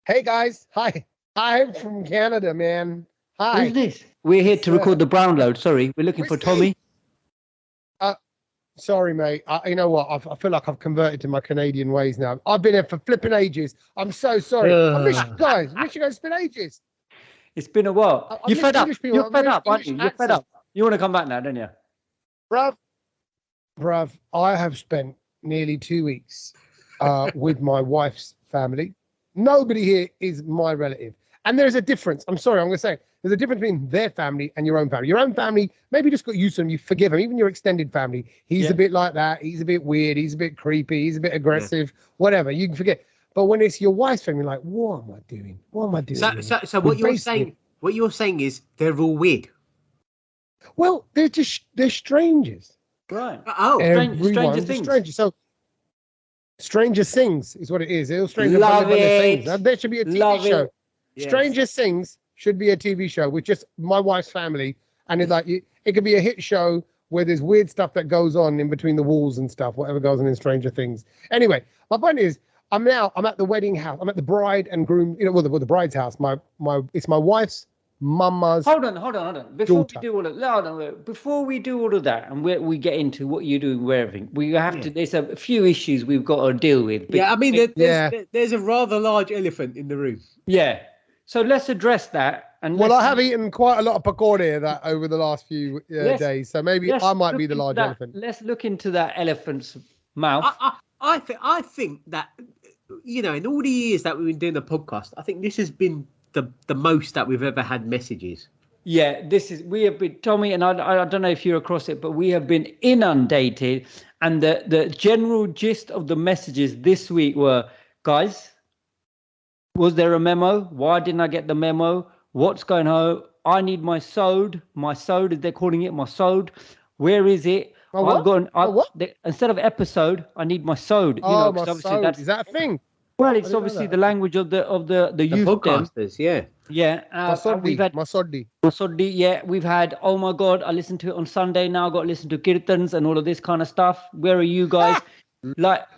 Hey guys, hi. I'm from Canada, man. Hi. Who's this? We're here to record the Brownload. Sorry, we're looking for Tommy. Sorry, mate. You know what? I feel like I've converted to my Canadian ways now. I've been here for flipping ages. I'm so sorry. I miss you guys. I miss you guys. It's been ages. It's been a while. You're fed up. You're fed up, aren't you? You're fed up. You want to come back now, don't you? Bruv, I have spent nearly 2 weeks with my wife's family. Nobody here is my relative. And there's a difference. I'm sorry, I'm going to say there's a difference between their family and your own family. Your own family, maybe just got used to them. You forgive them. Even your extended family. He's a bit like that. He's a bit weird. He's a bit creepy. He's a bit aggressive. Whatever. You can forget. But when it's your wife's family, like, what am I doing? What am I doing? So what you're saying is they're all weird. Well, they're strangers. Right. Stranger Things. So Stranger Singhs is what it is. It'll stranger Love it. There should be a TV show. Yes. Stranger Things should be a TV show with just my wife's family, and it's like it could be a hit show where there's weird stuff that goes on in between the walls and stuff, whatever goes on in Stranger Things. Anyway, my point is, I'm at the wedding house. I'm at the bride and groom. The bride's house. It's my wife's mama's. Hold on. Before we do all of that, and we get into what you're doing, everything, we have to. There's a few issues we've got to deal with. Yeah, I mean, there's a rather large elephant in the room. Yeah, so let's address that. I have eaten quite a lot of pakora over the last few days, so maybe I might be the large elephant. Let's look into that elephant's mouth. I think that, in all the years that we've been doing the podcast, I think this has been the most that we've ever had messages. Yeah, we have been, Tommy, and I don't know if you're across it, but we have been inundated. And the general gist of the messages this week were, guys, was there a memo? Why didn't I get the memo? What's going on? I need my sode. My sode, they're calling it my sode. Where is it? Instead of episode, I need my sode. My sode. Is that a thing? Well, it's obviously the language of the youth podcasters, Yeah. Masoddi, yeah. We've had, oh my God, I listened to it on Sunday. Now I've got to listen to Kirtans and all of this kind of stuff. Where are you guys?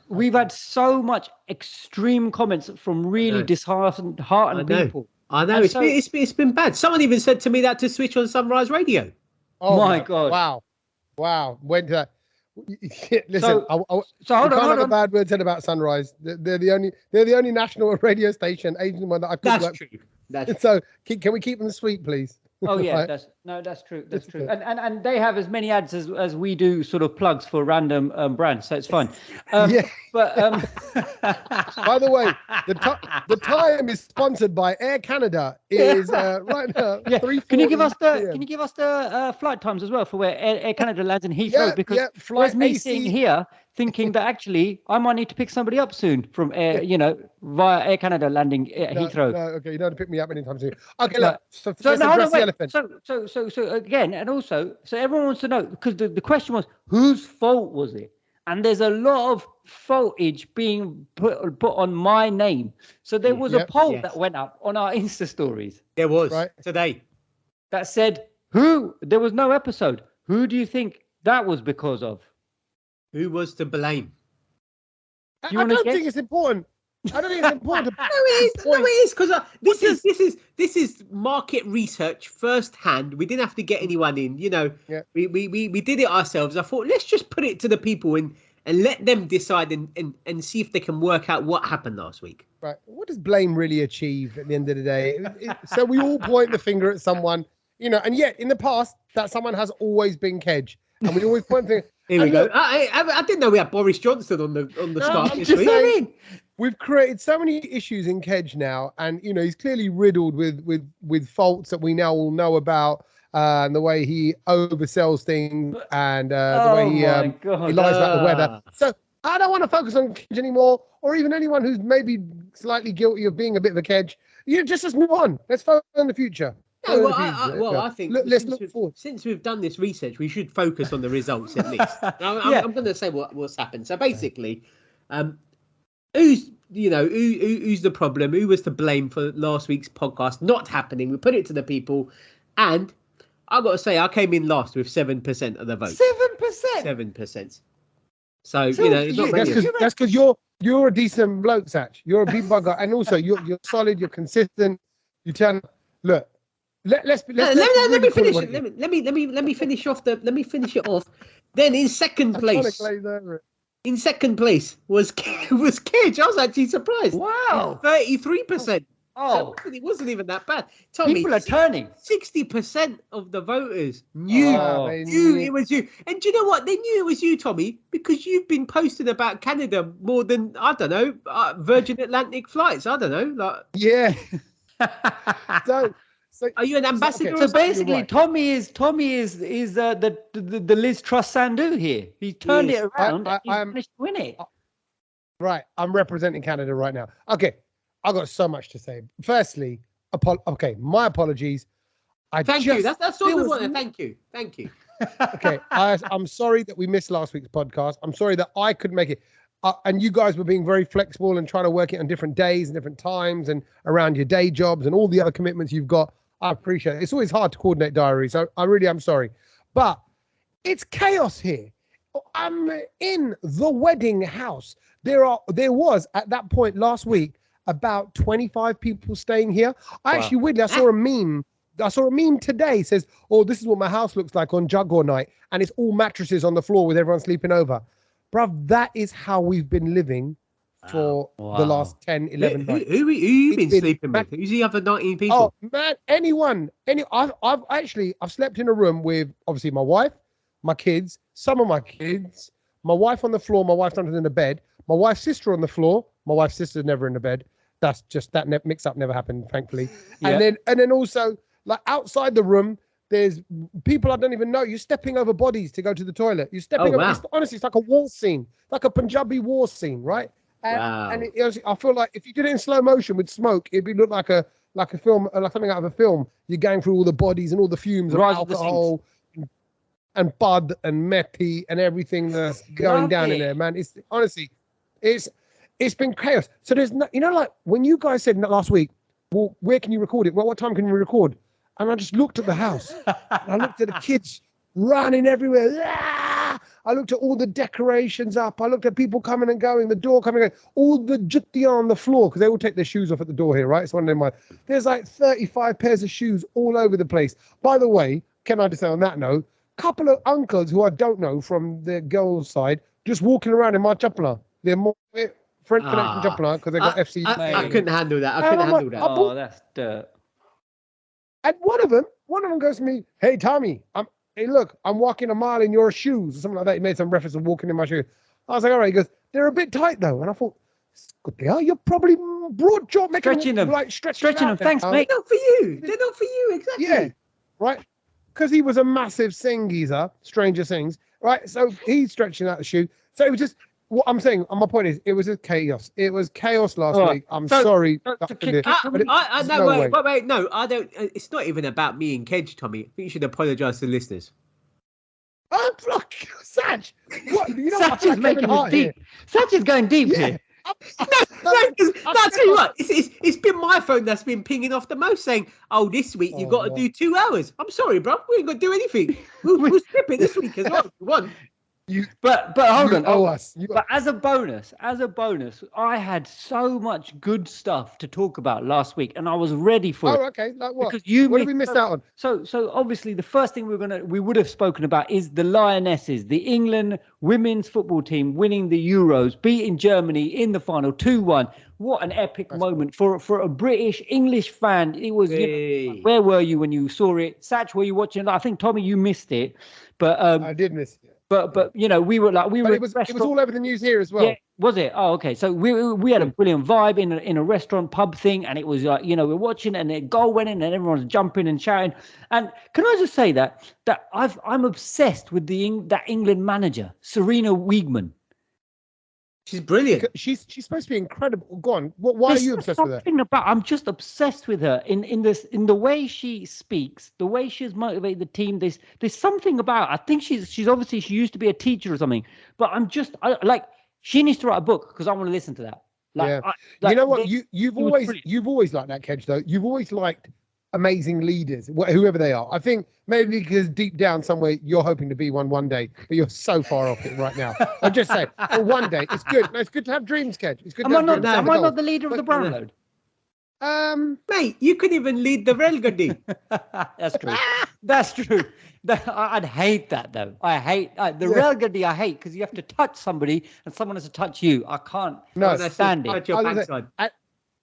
We've had so much extreme comments from really disheartened people. I know. It's been bad. Someone even said to me that to switch on Sunrise Radio. Oh my God. Wow. Went to that. Listen, hold on. A bad word said about Sunrise. They're the only national radio station that I could work. That's true. So can we keep them sweet, please? Oh yeah, that's true. That's true. And they have as many ads as we do, sort of plugs for random brands, so it's fine. But by the way, the time is sponsored by Air Canada. Is right now. Yeah. Can you give us the flight times as well for where Air Canada lands in Heathrow? Because there's me sitting here thinking that actually I might need to pick somebody up soon from Air, via Air Canada landing at Heathrow. No, okay, you don't have to pick me up anytime soon. Okay, look. So again, and also, so everyone wants to know, because the question was, whose fault was it? And there's a lot of faultage being put on my name. So there was a poll that went up on our Insta stories. There was today that said, there was no episode. Who do you think that was because of? Who was to blame? I don't think it's important. No, it is because this is market research firsthand. We didn't have to get anyone in. We did it ourselves. I thought, let's just put it to the people and let them decide and see if they can work out what happened last week. Right. What does blame really achieve at the end of the day? So we all point the finger at someone, and yet in the past that someone has always been Kedge, and we always point the. Here we go. I didn't know we had Boris Johnson on the start this week. We've created so many issues in Kedge now, and he's clearly riddled with faults that we now all know about, and the way he oversells things, and the way he lies about the weather. So I don't want to focus on Kedge anymore, or even anyone who's maybe slightly guilty of being a bit of a Kedge. Let's move on. Let's focus on the future. I think let's look forward. Since we've done this research, we should focus on the results at least. I'm going to say what's happened. So basically, who's the problem? Who was to blame for last week's podcast not happening? We put it to the people, and I've got to say I came in last with 7% of the vote. 7%. 7%. So it's not that's because You're a decent bloke, Sach. You're a big bugger, and also you're solid. You're consistent. You turn. Look, let me finish it. Let me finish off Let me finish it off. Then in second place. In second place was Kedge. I was actually surprised. Wow, 33%. Oh, so it wasn't even that bad. Tommy, people are turning. 60% of the voters knew it was you. And do you know what? They knew it was you, Tommy, because you've been posting about Canada more than, I don't know, Virgin Atlantic flights. I don't know. Like, yeah. So are you an ambassador? So basically, right. Tommy is the Liz Truss Sandu here. He turned it around. He's managed to win it. Right, I'm representing Canada right now. Okay, I've got so much to say. Firstly, my apologies. Thank you. That's all we want. Thank you. Okay, I'm sorry that we missed last week's podcast. I'm sorry that I couldn't make it. And you guys were being very flexible and trying to work it on different days and different times and around your day jobs and all the other commitments you've got. I appreciate it. It's always hard to coordinate diaries, so I really am sorry. But it's chaos here. I'm in the wedding house. There was at that point last week about 25 people staying here. Actually, weirdly, I saw a meme. Today says, "Oh, this is what my house looks like on Juggaw night," and it's all mattresses on the floor with everyone sleeping over. Bruv, that is how we've been living for the last 10, 11 nights. Who you been sleeping with? Who's the other 19 people? Oh, man, anyone. I've slept in a room with, obviously, my wife, my kids, some of my kids, my wife on the floor, my wife sometimes in the bed, my wife's sister on the floor, my wife's sister's never in the bed. That's just, that mix-up never happened, thankfully. Yeah. And then also, like, outside the room, there's people I don't even know. You're stepping over bodies to go to the toilet. You're stepping over. Honestly, it's like a war scene, like a Punjabi war scene, right? And I feel like if you did it in slow motion with smoke, it'd look like a film, like something out of a film. You're going through all the bodies and all the fumes of alcohol and bud and methi and everything that's going down in there, man. It's honestly, it's been chaos. So there's no, like when you guys said last week, well, where can you record it? Well, what time can you record? And I just looked at the house. I looked at the kids running everywhere. I looked at all the decorations up. I looked at people coming and going, the door coming and going, all the juttiya on the floor, because they all take their shoes off at the door here, right? It's one of them. There's like 35 pairs of shoes all over the place. By the way, can I just say on that note, a couple of uncles who I don't know from the girls' side just walking around in my chappala. They're more French connection chappala because they got FC. I couldn't handle that. Oh, that's dirt. And one of them goes to me, "Hey, Tommy, hey, look, I'm walking a mile in your shoes," or something like that. He made some reference of walking in my shoes. I was like, all right. He goes, "They're a bit tight, though." And I thought, good they are. You're probably broad jaw, stretching them. Thanks, mate. They're not for you. They're not for you, exactly. Yeah, right. Because he was a massive Singh geezer, Stranger Things, right? So he's stretching out the shoe. So it was just, what I'm saying, my point is, it was just chaos. It was chaos last week. I'm sorry. No, I don't. It's not even about me and Kedge, Tommy. I think you should apologise to the listeners. Oh, fuck, Sach. What? You know Sach is making it deep. Sach is going deep here. No, I'll tell you what. It's been my phone that's been pinging off the most, saying, "Oh, this week you've got to do 2 hours." I'm sorry, bro. We ain't got to do anything. We'll skip it this week as well. If you want. But hold on. But as a bonus, I had so much good stuff to talk about last week, and I was ready for it. Oh, okay. Like what? Because what did we miss out on? So obviously the first thing we would have spoken about is the Lionesses, the England women's football team winning the Euros, beating Germany in the final 2-1. What an epic moment for a British English fan. It was. Where were you when you saw it? Sach, were you watching? I think Tommy, you missed it, but I did miss it. But we were it was all over the news here as well. Yeah, was it? Oh, okay. So we had a brilliant vibe in a restaurant pub thing, and it was like, we're watching, and the goal went in, and everyone's jumping and shouting. And can I just say that I'm obsessed with that England manager, Serena Wiegman. She's brilliant. She's supposed to be incredible. Go on. Why are you obsessed with her? I'm just obsessed with her in the way she speaks, the way she's motivated the team. There's something about. I think she's obviously she used to be a teacher or something. But she needs to write a book because I want to listen to that. You know what? You've always liked that, Kedge, though. You've always liked amazing leaders, whoever they are. I think maybe because deep down somewhere you're hoping to be one day, but you're so far off it right now. I'm just saying, for one day, it's good. No, it's good to have dreams, Kedge. It's good. Am I not the leader of the Brownload? Mate, you couldn't even lead the Railgadi. That's true. That's true. I'd hate that though. I hate the Railgadi. I hate because you have to touch somebody and someone has to touch you. I can't stand it.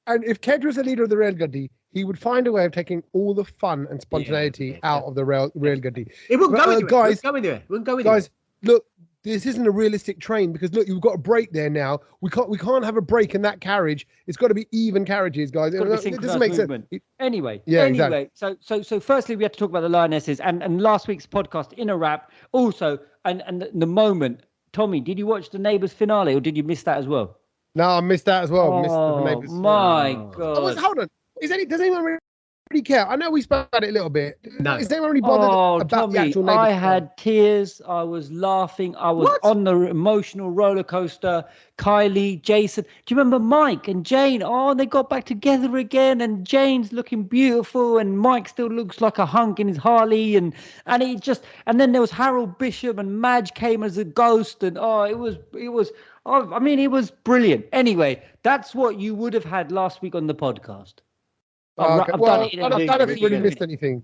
And if Kedge was the leader of the Railgadi, he would find a way of taking all the fun and spontaneity out of the Railgadi. It wouldn't go anywhere. Guys, it wouldn't go anywhere. Guys, look. This isn't a realistic train because look, you've got a break there now. We can't have a break in that carriage. It's got to be even carriages, guys. It doesn't make sense. Anyway, exactly. So firstly, we have to talk about the Lionesses and last week's podcast in a wrap. Also, and the moment, Tommy, did you watch the Neighbours finale or did you miss that as well? No, I missed that as well. Oh, missed the Neighbours my God! Hold on. Does anyone really care? I know we spoke about it a little bit. No. Is anyone really bothered about Tommy, the actual Neighbours? I had tears. I was laughing. I was on the emotional roller coaster. Kylie, Jason. Do you remember Mike and Jane? Oh, they got back together again, and Jane's looking beautiful, and Mike still looks like a hunk in his Harley, and then there was Harold Bishop, and Madge came as a ghost, and it was brilliant. Anyway, that's what you would have had last week on the podcast. I don't think we really missed anything.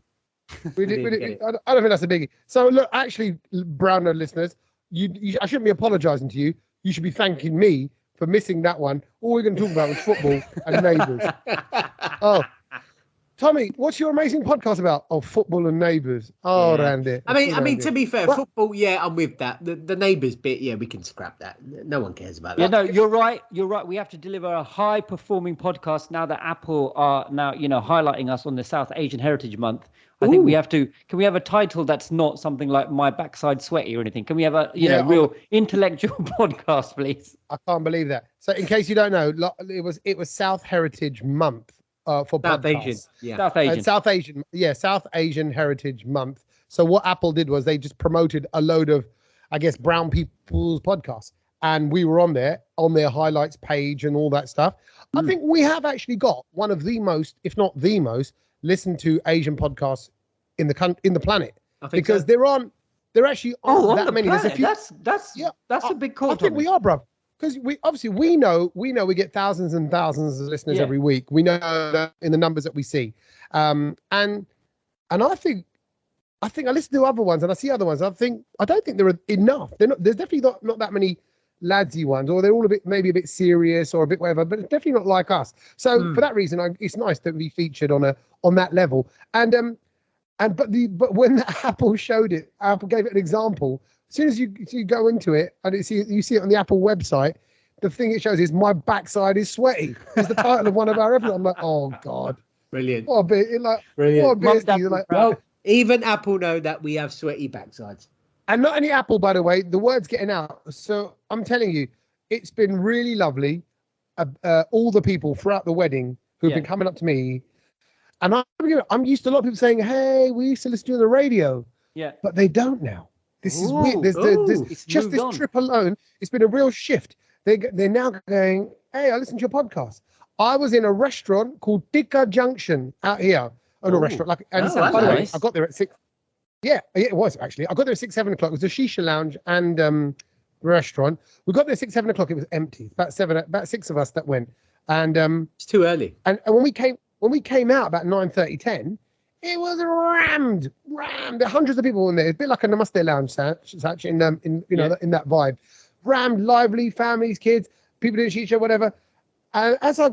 I don't think that's a biggie. So look, actually, Brownload listeners, I shouldn't be apologising to you. You should be thanking me for missing that one. All we're going to talk about was football and Neighbours. Oh, Tommy, what's your amazing podcast about? Oh, football and Neighbours. Oh, yeah. Randy. I mean, to be fair, football, I'm with that. The Neighbours bit, we can scrap that. No one cares about that. Yeah, no, you're right. We have to deliver a high-performing podcast now that Apple are now, highlighting us on the South Asian Heritage Month. I think we have to. Can we have a title that's not something like My Backside Sweaty or anything? Can we have a real intellectual podcast, please? I can't believe that. So, in case you don't know, it was South Heritage Month. For South podcasts. Asian, South Asian Heritage Month. So what Apple did was they just promoted a load of, I guess, brown people's podcasts, and we were on their highlights page and all that stuff. I think we have actually got one of the most, if not the most, listened to Asian podcasts in the planet. I think because there actually aren't that many. There's a few. That's a big call. I think we are, bro. Because we know we get thousands and thousands of listeners every week. We know that in the numbers that we see, and I think I listen to other ones and I see other ones. I don't think there are enough. There's definitely not that many ladsy ones, or they're all maybe a bit serious or a bit whatever. But it's definitely not like us. So for that reason, it's nice to be featured on that level. But when Apple showed it, Apple gave it an example. As soon as you go into it and you see it on the Apple website, the thing it shows is My Backside is Sweaty. It's the title of one of our episodes. I'm like, oh God, brilliant! What a bit! Brilliant. Well, even Apple know that we have sweaty backsides. And not only Apple, by the way, the word's getting out. So I'm telling you, it's been really lovely. All the people throughout the wedding who've been coming up to me, and I'm used to a lot of people saying, "Hey, we used to listen to you on the radio," but they don't now. This is weird. There's just this trip alone. It's been a real shift. They're now going, hey, I listened to your podcast. I was in a restaurant called Tikka Junction out here. A restaurant. By the way, I got there at 6. Yeah, it was actually. I got there at 6, 7 o'clock. It was a shisha lounge and restaurant. We got there at 6, 7 o'clock. It was empty. About 6 of us that went. And it's too early. And when we came out about 9:30, 10. It was rammed. There are hundreds of people in there. It's a bit like a Namaste lounge, Sach, in that vibe. Rammed, lively, families, kids, people doing shisha, whatever. And as I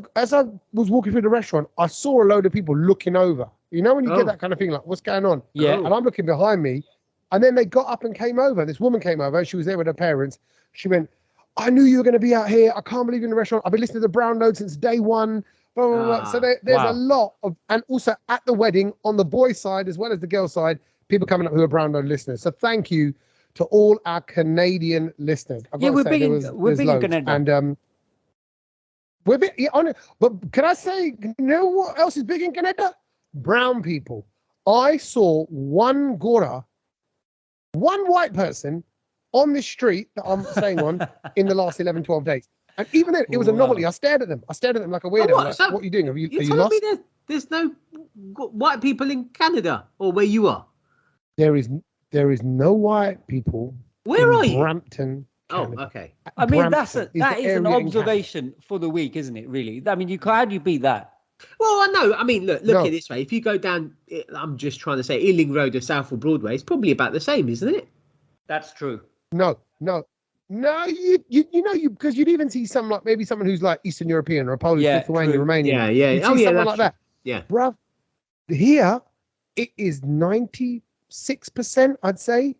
was walking through the restaurant, I saw a load of people looking over. You know when you get that kind of thing, like, what's going on? Yeah. And I'm looking behind me, and then they got up and came over. This woman came over. She was there with her parents. She went, I knew you were going to be out here. I can't believe you're in the restaurant. I've been listening to the Brownload since day one. Blah, blah, blah. So there's a lot of, and also at the wedding on the boys' side as well as the girls' side, people coming up who are Brownload listeners. So thank you to all our Canadian listeners. We're big in Canada, and we're big on it. But can I say, you know what else is big in Canada? Brown people. I saw one Gora, one white person on the street that I'm staying on in the last 11, 12 days. And even then, it was a novelty. I stared at them like a weirdo. What are you doing? Are you lost? There's no white people in Canada or where you are. There is no white people. Where are you? Brampton. Canada. Oh, okay. I mean, that is an observation for the week, isn't it? Really. I mean, how do you beat that? Well, I know. I mean, look at it this way. If you go down, I'm just trying to say, Ealing Road or Southall Broadway, it's probably about the same, isn't it? That's true. No. Because you'd even see maybe someone who's like Eastern European or Polish, Lithuanian, Romanian. Yeah. You'd see someone like that. Yeah. Bruv, here it is 96%, I'd say.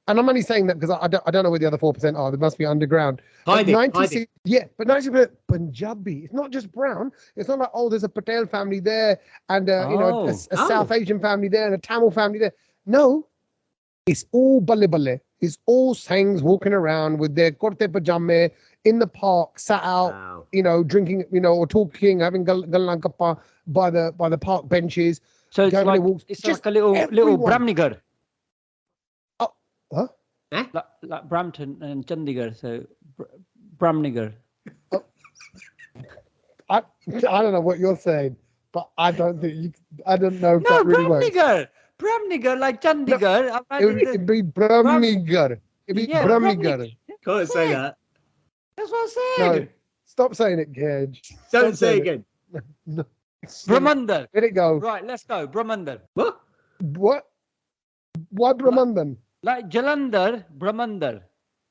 And I'm only saying that because I don't know where the other 4% are. They must be underground. Hide it. Yeah, but 90% Punjabi. It's not just brown. It's not like, there's a Patel family there and a South Asian family there and a Tamil family there. No, it's all balle. It's all Singhs walking around with their kurte pajame in the park, sat out, drinking, or talking, having gallan kappa by the park benches. So it's like a little Bramnigar. Huh? Like Brampton and Chandigarh, so Bramnigar. I don't know what you're saying, but I don't think I don't know if that really works. Bramnigar, like Chandigarh. It'd be Bramnigar. It'd be Bramnigar. Can't say that. That's what I said. No, stop saying it, Gage. Don't say it again. No. Brahmandar. Let it go. Right, let's go. Brahmandar. What? Why Brahmandan? Like Jalandhar, Brahmandar.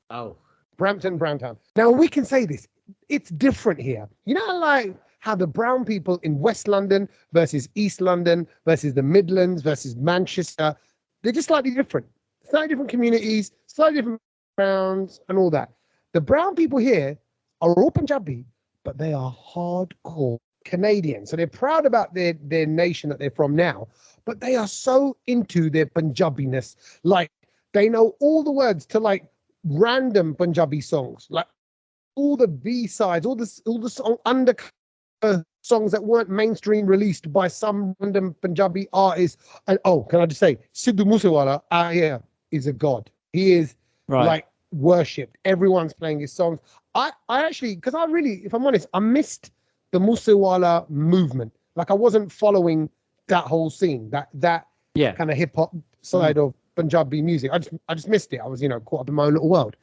Oh. Brampton, Browntown. Now, we can say this. It's different here. You know, like how the brown people in West London versus East London versus the Midlands versus Manchester, they're just slightly different. Slightly different communities, slightly different backgrounds and all that. The brown people here are all Punjabi, but they are hardcore Canadian. So they're proud about their nation that they're from now, but they are so into their Punjabiness. Like, they know all the words to like random Punjabi songs, like all the B-sides, all the song songs that weren't mainstream released by some random Punjabi artist. And can I just say, Sidhu Moosewala out here is a god. He is like worshipped. Everyone's playing his songs. I actually, because I really, if I'm honest, I missed the Moosewala movement. Like I wasn't following that whole scene, that kind of hip hop side of Punjabi music. I just missed it. I was, caught up in my own little world.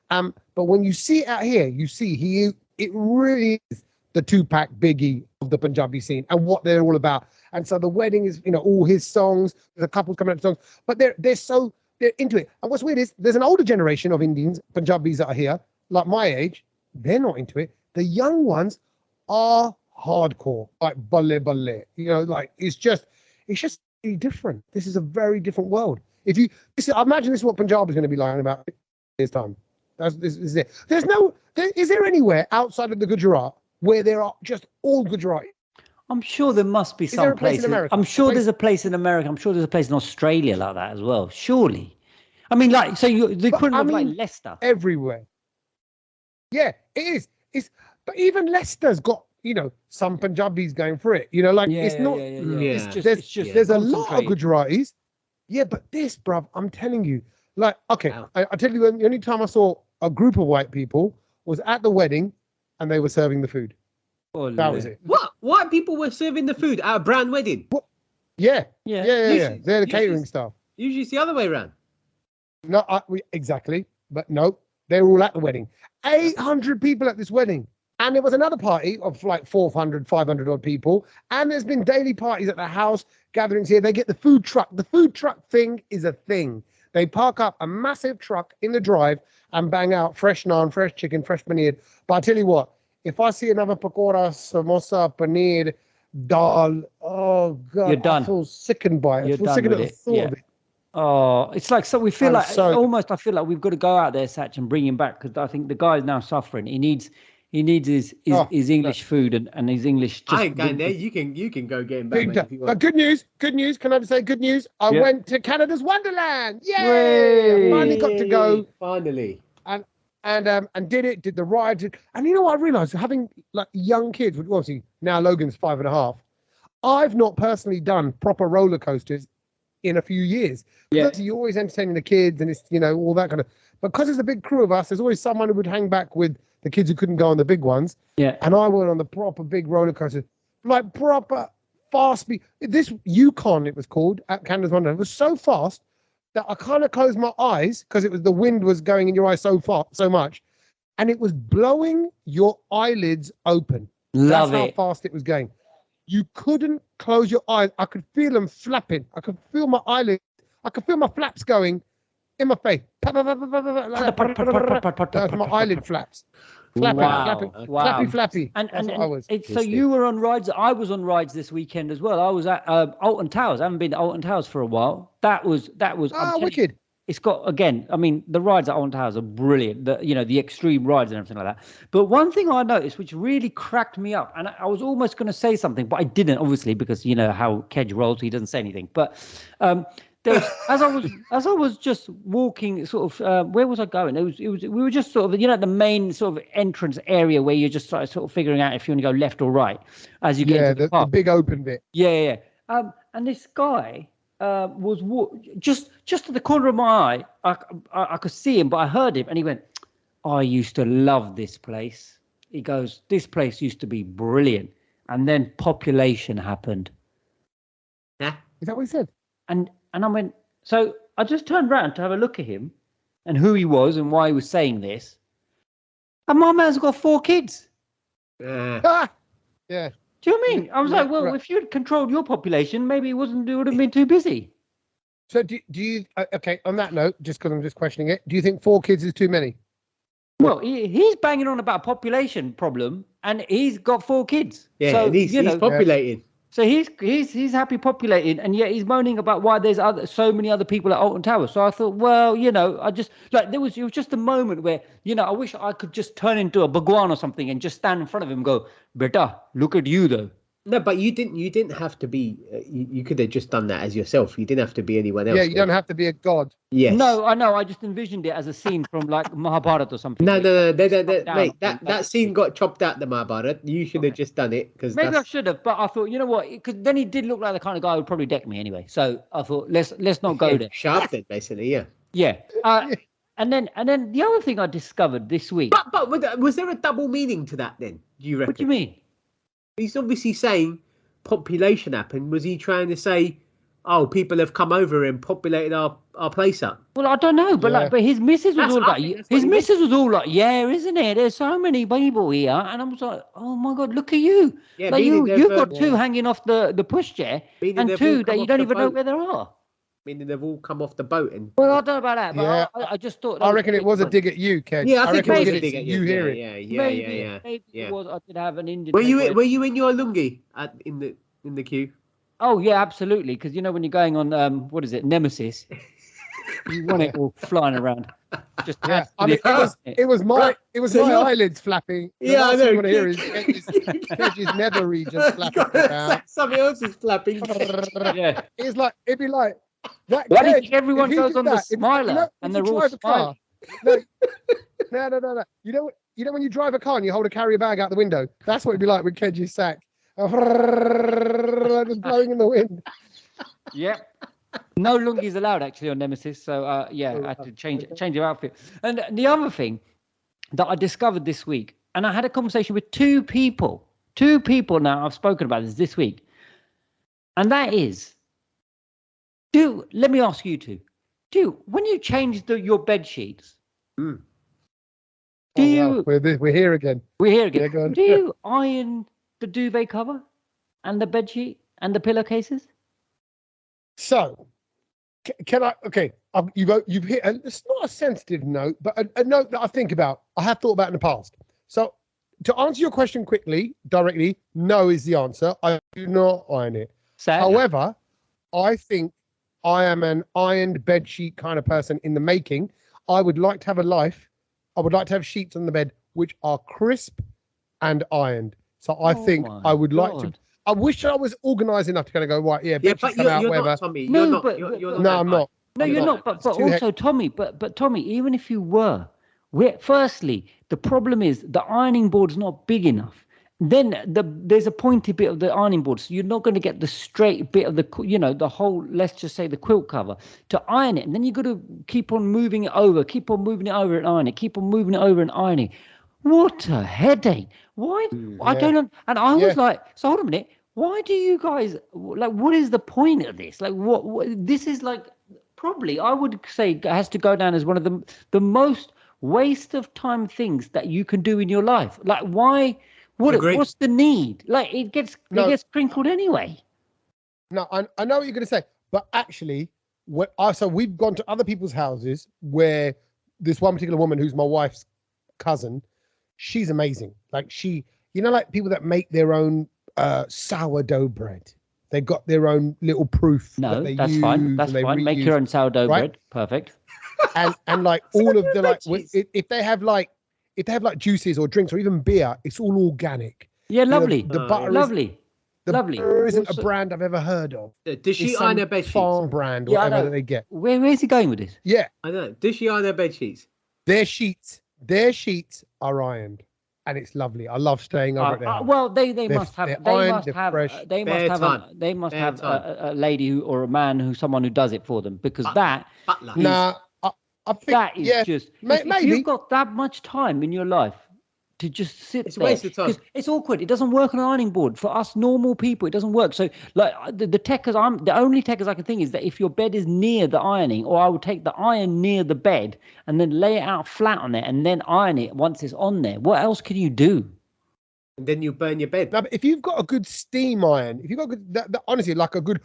But when you see it out here, you see it really is the Tupac Biggie of the Punjabi scene and what they're all about. And so the wedding is, all his songs, the couples coming out with songs, but they're into it. And what's weird is there's an older generation of Indians, Punjabis that are here, like my age, they're not into it. The young ones are hardcore, like balle. Like it's just really different. This is a very different world. I imagine this is what Punjab is going to be like in about years' time. This is it. Is there anywhere outside of the Gujarat where there are just all Gujarati? I'm sure there must be some place. I'm sure there's a place in America. I'm sure there's a place in Australia like that as well. Surely. I mean, like, so the equivalent of like Leicester. Everywhere. Yeah, it is. But even Leicester's got, some Punjabis going for it. It's not. It's just there's a lot of Gujaratis. Yeah, but this, bruv, I'm telling you, like, okay, wow. I tell you, the only time I saw a group of white people was at the wedding, and they were serving the food. That was it. What? White people were serving the food at a brown wedding? What? Yeah. They're the catering staff. Usually it's the other way around. No, exactly. But no, they were all at the wedding. 800 people at this wedding. And there was another party of like 400, 500 odd people. And there's been daily parties at the house, gatherings here. They get the food truck. The food truck thing is a thing. They park up a massive truck in the drive and bang out fresh naan, fresh chicken, fresh paneer. But I tell you what, if I see another pakora, samosa, paneer, dal, oh God, you're done. I feel sickened by it. I feel sickened at the thought of it. Oh, it's like, so we feel I feel like we've got to go out there, Sach, and bring him back, because I think the guy is now suffering. He needs his English food and his English. I ain't going there. You can go get him back. Mate, if you want. But good news. Can I just say good news? I went to Canada's Wonderland. Yay! I finally got to go. Finally. And did the ride. And you know what I realised? Having like young kids, obviously now Logan's 5.5. I've not personally done proper roller coasters in a few years. Yeah. You're always entertaining the kids and it's, all that kind of, because there's a big crew of us, there's always someone who would hang back with the kids who couldn't go on the big ones. Yeah. And I went on the proper big roller coaster, like proper fast this Yukon, it was called, at Canada's Wonderland, was so fast that I kind of closed my eyes because the wind was going in your eyes so much, and it was blowing your eyelids open. That's how fast it was going. You couldn't close your eyes. I could feel them flapping. I could feel my eyelids. I could feel my flaps going in my face. That was my eyelid flaps. Flappy. And so you were on rides. I was on rides this weekend as well. I was at Alton Towers. I haven't been to Alton Towers for a while. That was. Wicked. It's got, again, I mean, the rides at Alton Towers are brilliant. The extreme rides and everything like that. But one thing I noticed, which really cracked me up, and I was almost going to say something, but I didn't, obviously, because you know how Kedge rolls, he doesn't say anything. But there was, as I was just walking, sort of, where was I going? We were just sort of, the main sort of entrance area where you're just sort of figuring out if you want to go left or right as you get into the park. The big open bit. Yeah. And this guy was just to the corner of my eye. I could see him, but I heard him, and he went, "I used to love this place." He goes, "This place used to be brilliant, and then population happened." Yeah, is that what he said? And I went, so I just turned around to have a look at him and who he was and why he was saying this. And my man's got 4 kids. Yeah. Do you know what I mean? I was like, well, if you had controlled your population, maybe it would have been too busy. So do you, okay, on that note, just because I'm just questioning it, do you think 4 kids is too many? Well, he's banging on about a population problem, and he's got 4 kids. Yeah, so, and he's populating. Yeah. So he's happy populating, and yet he's moaning about why there's so many other people at Alton Towers. So I thought, well, I just it was just a moment where I wish I could just turn into a Bhagwan or something and just stand in front of him and go, "Beta, look at you though." No, but you didn't have to be. You could have just done that as yourself. You didn't have to be anyone else. Yeah, you don't have to be a god. Yes. No, I know. I just envisioned it as a scene from like Mahabharata or something. No. Mate, that scene got chopped out the Mahabharata. You should have just done it because maybe I should have. But I thought, you know what? Because then he did look like the kind of guy who would probably deck me anyway. So I thought, let's not go there. Sharp then, basically, yeah. Yeah. And then the other thing I discovered this week. But was there a double meaning to that then? Do you reckon? What do you mean? He's obviously saying population happened. Was he trying to say, "Oh, people have come over and populated our place up"? Well, I don't know, but but his missus was all like, "Yeah, isn't it? There's so many people here," and I was like, "Oh my God, look at you! Yeah, like you've got 2 hanging off the pushchair, and 2 that you don't even know where they are." Meaning they've all come off the boat and. Well, I don't know about that, but I just thought. I reckon it was a dig at you, Ken. Yeah, I think it was a dig at you. Yeah. Maybe it was. I did have an Indian. Were you in your lungi in the queue? Oh yeah, absolutely. Because when you're going on what is it, Nemesis, you want it all flying around. Just I mean, it was my eyelids flapping. Yeah, I know. You want to hear is Kedge's nether region flapping around. Somebody else is flapping. Yeah, it'd be like that. Why do you think everyone goes on the smiler and they're all smiling? No. You know when you drive a car and you hold a carrier bag out the window? That's what it'd be like with Kedge's sack. Just blowing in the wind. Yep. No lungis allowed actually on Nemesis, so I had to change your outfit. And the other thing that I discovered this week, and I had a conversation with 2 people now I've spoken about this week, and that is, let me ask you two, when you change your bed sheets, we're here again. Yeah, do you iron the duvet cover and the bed sheet and the pillowcases? So, can I? Okay, you've hit. It's not a sensitive note, but a note that I think about. I have thought about in the past. So, to answer your question directly, no is the answer. I do not iron it. Sad. However, I think I am an ironed bed sheet kind of person in the making. I would like to have a life. I would like to have sheets on the bed which are crisp and ironed. So I think I would like to. I wish I was organised enough to kind of go, right, but you're not, Tommy. You're not. I'm not. No, you're not. But also, Tommy, but Tommy, even if you were, firstly, the problem is the ironing board's not big enough. Then there's a pointy bit of the ironing board, so you're not going to get the straight bit of the whole, let's just say the quilt cover to iron it. And then you've got to keep on moving it over and iron it, keep on moving it over and ironing. What a headache. Why? I don't know. And I was like, so hold on a minute. why do you guys like? What is the point of this? Like, what this is like? Probably, I would say, it has to go down as one of the most waste of time things that you can do in your life. Like, why? What's the need? Like, it gets crinkled anyway. No, I know what you're going to say, but actually, so we've gone to other people's houses where this one particular woman, who's my wife's cousin, she's amazing. Like like people that make their own sourdough bread. They got their own little proof. No, that's fine. That's fine. Make your own sourdough bread. Perfect. And like all of the like, if they have like juices or drinks or even beer, it's all organic. Yeah, lovely. The butter lovely. Lovely. Butter isn't a brand I've ever heard of. Does she iron her bed sheets? Farm brand, or whatever that they get. Where's he going with this? Yeah, I know. Does she iron her bed sheets? Their sheets are ironed. And it's lovely. I love staying over there. Well, they must have a lady or a man someone who does it for them, because I think that is just maybe if you've got that much time in your life to just sit there. It's a waste of time. It's awkward. It doesn't work on an ironing board for us normal people. It doesn't work. So like the techers, the only techers I can think is that if your bed is near the ironing, or I would take the iron near the bed and then lay it out flat on it and then iron it once it's on there. What else can you do? And then you burn your bed. Now, if you've got a good steam iron, if you've got honestly, like a good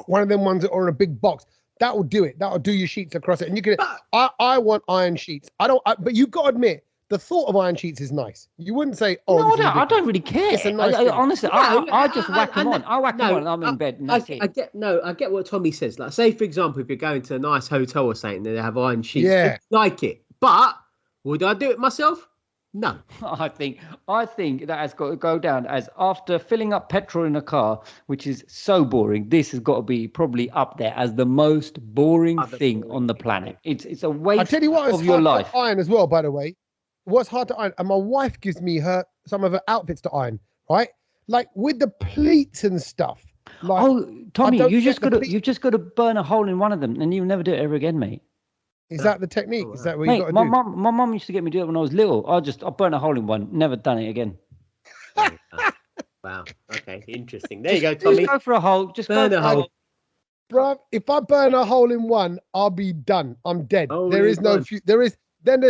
one of them ones that are in a big box, that will do it. That will do your sheets across it. And you can. I want iron sheets. But you've got to admit, the thought of iron sheets is nice. You wouldn't say, "Oh, no, I don't really care." It's a nice honestly, I just whack them on. I whack them on, and I'm in bed. And that's it. I get what Tommy says. Like, say for example, if you're going to a nice hotel or something, and they have iron sheets, yeah, I like it. But would I do it myself? No. I think that has got to go down as, after filling up petrol in a car, which is so boring, this has got to be probably up there as the most boring thing on the planet. It's a waste of your life. I tell you what, it's hard to iron as well, by the way. What's hard to iron, and my wife gives me some of her outfits to iron, right? Like with the pleats and stuff. Like, Tommy, you've just got to burn a hole in one of them, and you'll never do it ever again, mate. Is that the technique? Is that what you got to do? My mum used to get me to do it when I was little. I'll burn a hole in one. Never done it again. Wow. Okay. Interesting. There you go, Tommy. Just go for a hole. Just burn a hole. Bruv, if I burn a hole in one, I'll be done. I'm dead. There's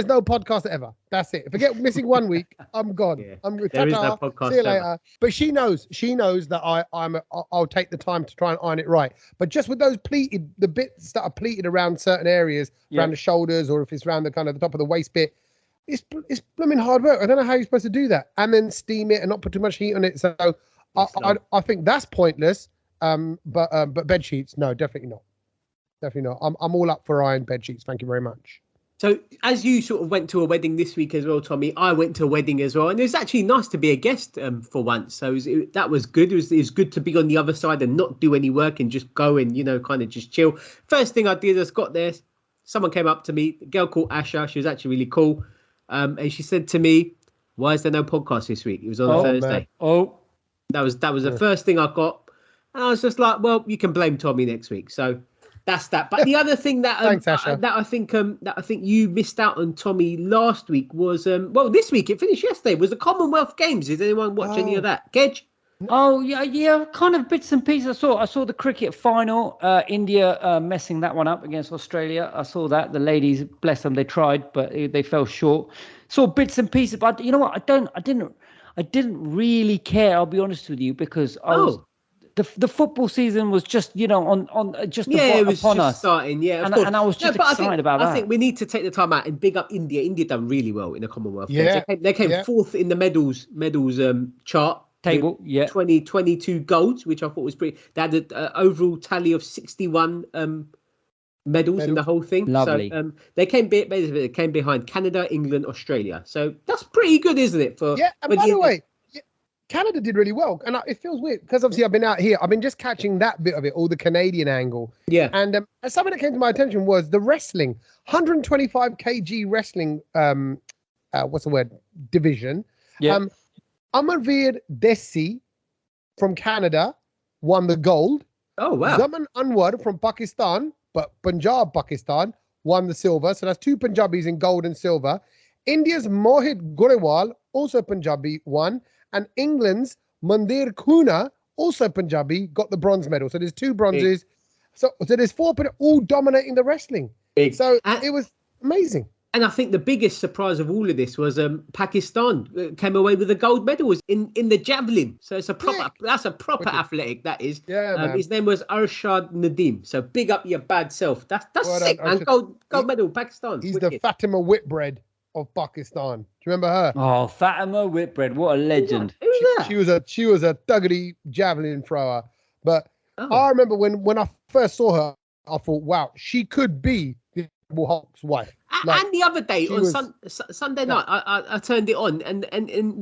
no podcast ever. That's it. If I get missing 1 week, I'm gone. Yeah. There is no podcast. See you later. But she knows that I'll take the time to try and iron it right. But just with those the bits that are pleated around certain areas, around the shoulders, or if it's around the kind of the top of the waist bit, it's blooming hard work. I don't know how you're supposed to do that, and then steam it and not put too much heat on it. So I think that's pointless. But bed sheets, no, definitely not. Definitely not. I'm all up for iron bed sheets. Thank you very much. So as you sort of went to a wedding this week as well, Tommy, I went to a wedding as well, and it was actually nice to be a guest for once. So that was good. It was good to be on the other side and not do any work and just go and, kind of just chill. First thing I did, I got there, someone came up to me, a girl called Asha. She was actually really cool. And she said to me, "Why is there no podcast this week?" It was on a Thursday. Man. That was the first thing I got. And I was just like, well, you can blame Tommy next week. So that's that. But the other thing that Thanks, Asha. that I think you missed out on, Tommy, last week was this week, it finished yesterday, was the Commonwealth Games. Did anyone watch any of that? Kedge? Oh yeah, kind of bits and pieces. I saw the cricket final. India messing that one up against Australia. I saw that. The ladies, bless them, they tried, but they fell short. Saw bits and pieces, but you know what? I didn't really care. I'll be honest with you, because the football season was just upon us starting. Yeah, and I was just excited about that. I think we need to take the time out and big up India. India done really well in the Commonwealth Games. They came fourth in the medals chart table. 22 golds, which I thought was pretty. They had an overall tally of 61 medals in the whole thing. Lovely. So they came behind Canada, England, Australia. So that's pretty good, isn't it? And by the way, Canada did really well, and it feels weird because obviously I've been out here. I've been just catching that bit of it, all the Canadian angle. Yeah. And something that came to my attention was the wrestling, 125 kg wrestling. Division. Yeah. Amarveer Desi from Canada won the gold. Oh wow. Zaman Anwar from Pakistan, but Punjab, Pakistan, won the silver. So that's two Punjabis in gold and silver. India's Mohit Gurewal, also Punjabi, won. And England's Mandir Kuna, also Punjabi, got the bronze medal. So there's 2 bronzes. So there's 4 all dominating the wrestling. So it was amazing. And I think the biggest surprise of all of this was Pakistan came away with a gold medal in the javelin. So it's a proper that's a proper athletic, that is. Yeah, his name was Arshad Nadeem. So big up your bad self. That's sick, man. Gold medal, Pakistan. He's the Fatima Whitbread of Pakistan. Do you remember her? Oh, Fatima Whitbread, what a legend. Who's that? She was a thuggedy javelin thrower. But I remember when I first saw her, I thought, wow, she could be the Incredible Hulk's wife. And the other day on Sunday night, I turned it on, and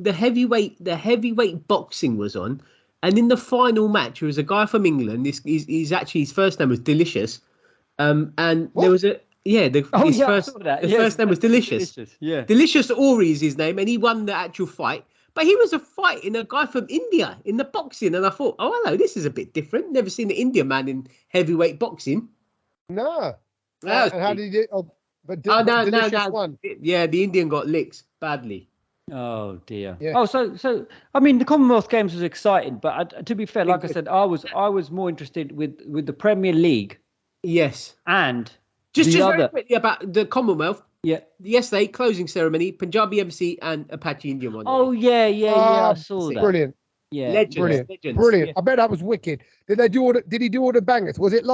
the heavyweight boxing was on, and in the final match, there was a guy from England. He's actually, his first name was Delicious, and there was a first name was Delicious. Delicious Ori is his name, and he won the actual fight. But he was fighting a guy from India in the boxing, and I thought, oh hello, this is a bit different. Never seen an Indian man in heavyweight boxing. No. And how did he do? But Delicious won. Yeah, the Indian got licked badly. Oh dear. Yeah. Oh, so I mean, the Commonwealth Games was exciting, but to be fair, like I said, I was more interested with the Premier League. Yes. And just very quickly about the Commonwealth. Yeah. Yesterday, closing ceremony, Punjabi MC and Apache Indian one. Oh yeah, I saw that. Brilliant. Yeah. Legends. Yeah. I bet that was wicked. Did he do all the bangers? Was it